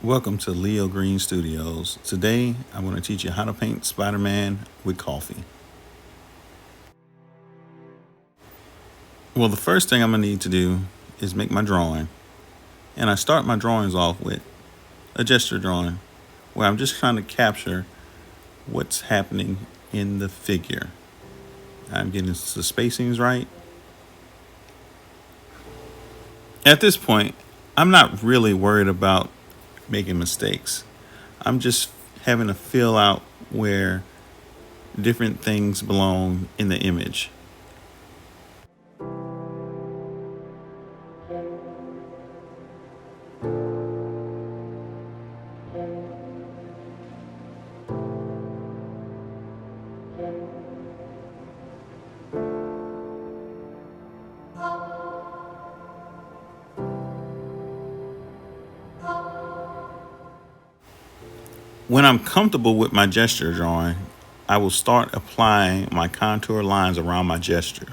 Welcome to Leo Green Studios. Today, I'm going to teach you how to paint Spider-Man with coffee. Well, the first thing I'm going to need to do is make my drawing. And I start my drawings off with a gesture drawing where I'm just trying to capture what's happening in the figure. I'm getting the spacings right. At this point, I'm not really worried about making mistakes. I'm just having to fill out where different things belong in the image. When I'm comfortable with my gesture drawing, I will start applying my contour lines around my gesture.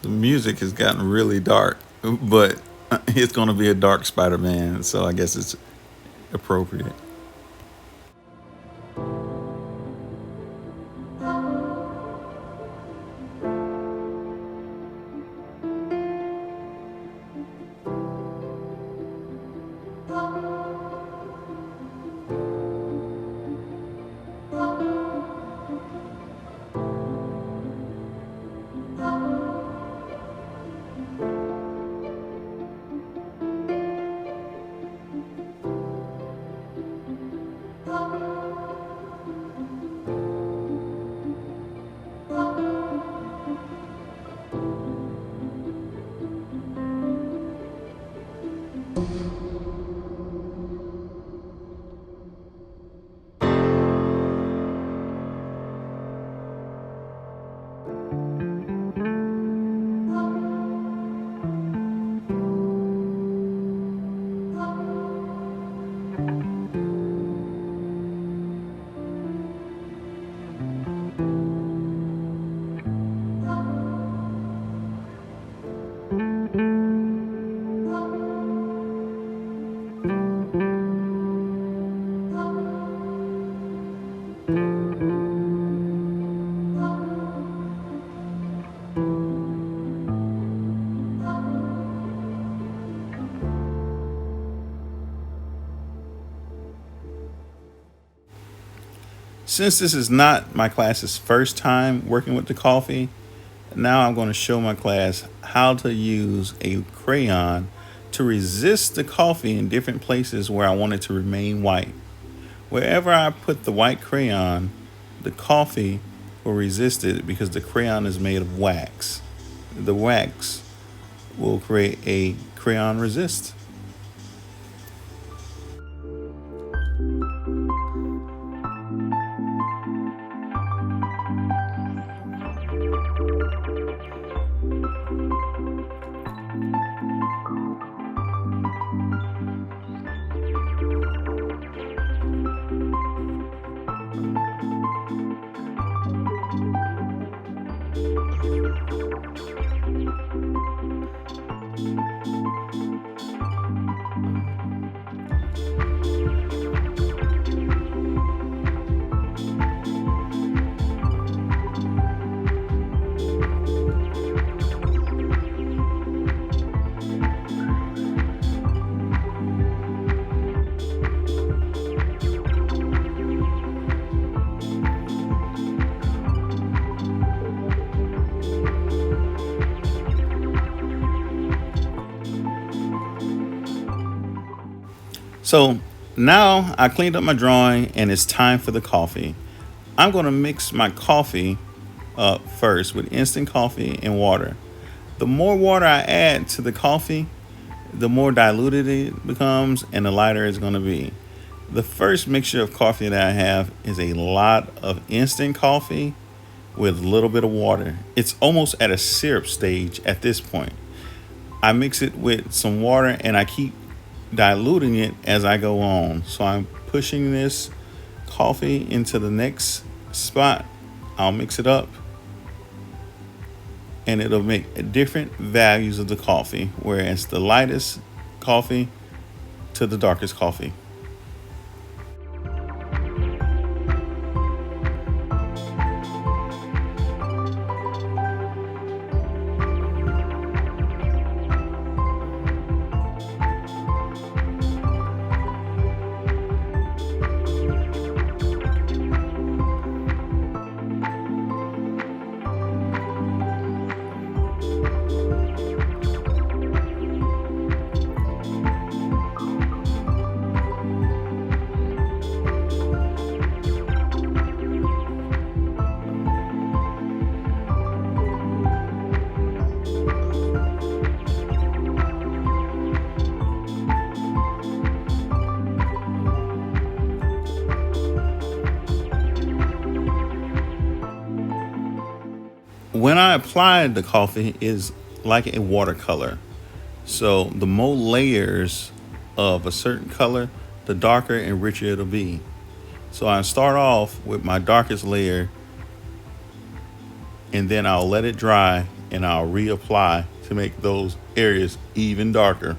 The music has gotten really dark, but it's going to be a dark Spider-Man, so I guess it's appropriate. Since this is not my class's first time working with the coffee, now I'm going to show my class how to use a crayon to resist the coffee in different places where I want it to remain white. Wherever I put the white crayon, the coffee will resist it because the crayon is made of wax. The wax will create a crayon resist. So now I cleaned up my drawing and it's time for the coffee. I'm going to mix my coffee up first with instant coffee and water. The more water I add to the coffee, the more diluted it becomes and the lighter it's going to be. The first mixture of coffee that I have is a lot of instant coffee with a little bit of water. It's almost at a syrup stage at this point. I mix it with some water and I keep diluting it as I go on. So I'm pushing this coffee into the next spot. I'll mix it up and it'll make different values of the coffee, whereas the lightest coffee to the darkest coffee. When I apply the coffee is like a watercolor. So the more layers of a certain color, the darker and richer it'll be. So I start off with my darkest layer and then I'll let it dry and I'll reapply to make those areas even darker.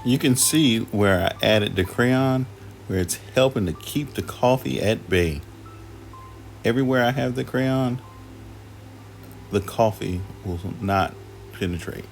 You can see where I added the crayon, where it's helping to keep the coffee at bay. Everywhere I have the crayon, the coffee will not penetrate.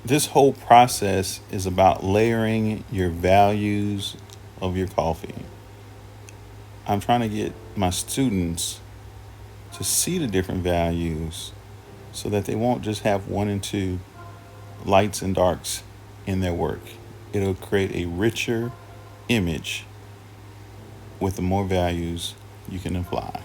This whole process is about layering your values of your coffee. I'm trying to get my students to see the different values so that they won't just have one and two lights and darks in their work. It'll create a richer image with the more values you can apply.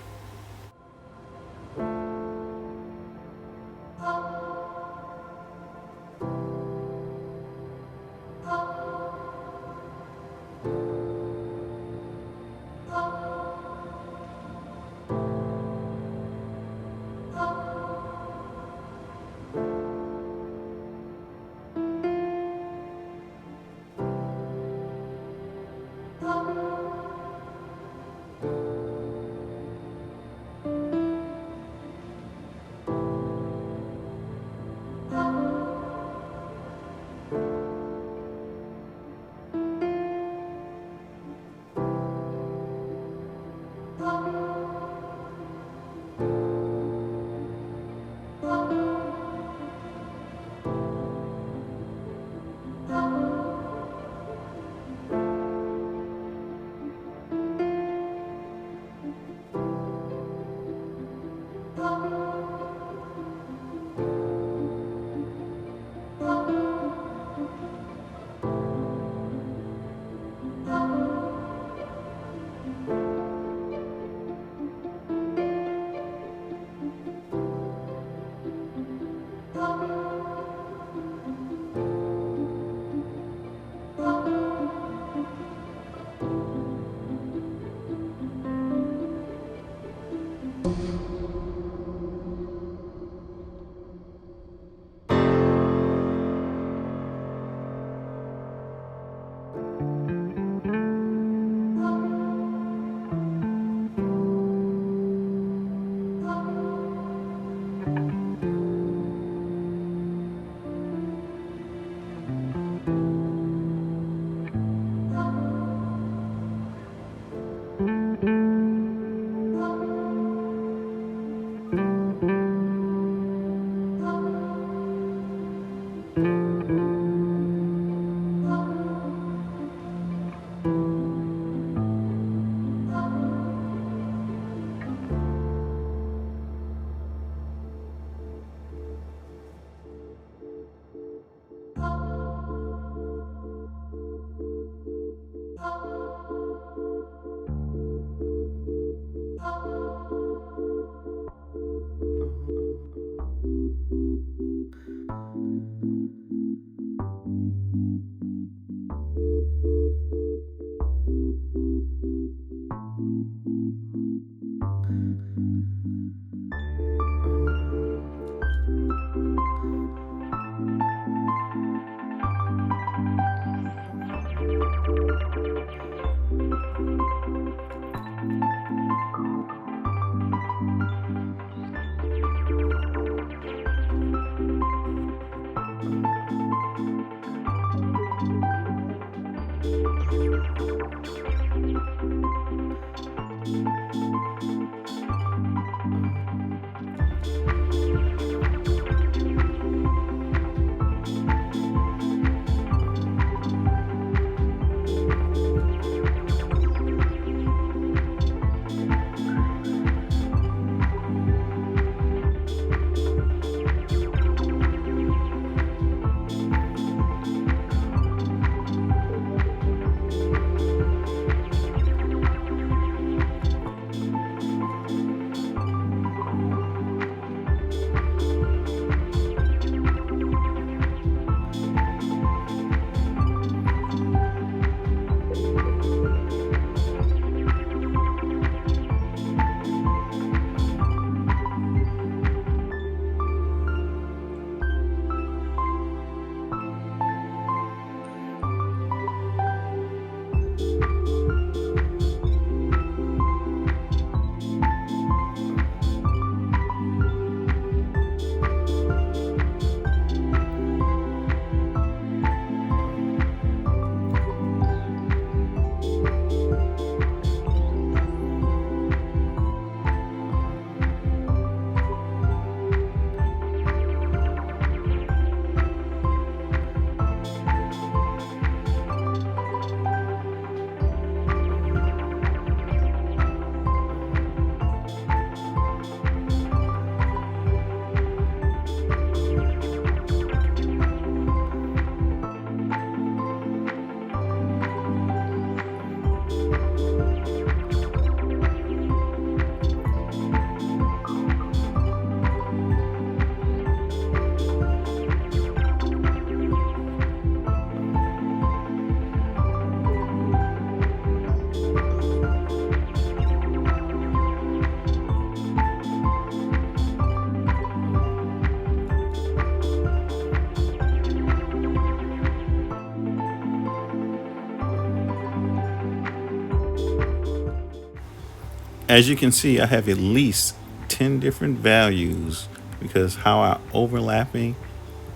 As you can see, I have at least 10 different values because how I'm overlapping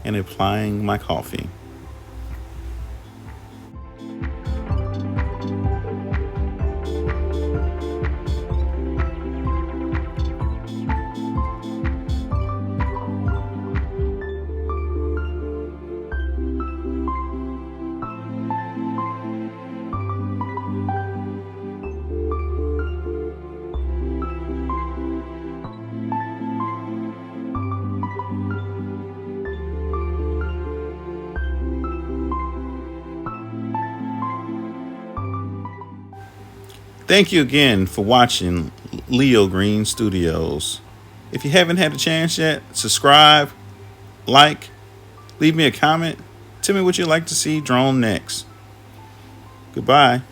and applying my coffee. Thank you again for watching Leo Green Studios. If you haven't had a chance yet, subscribe, like, leave me a comment. Tell me what you'd like to see drawn next. Goodbye.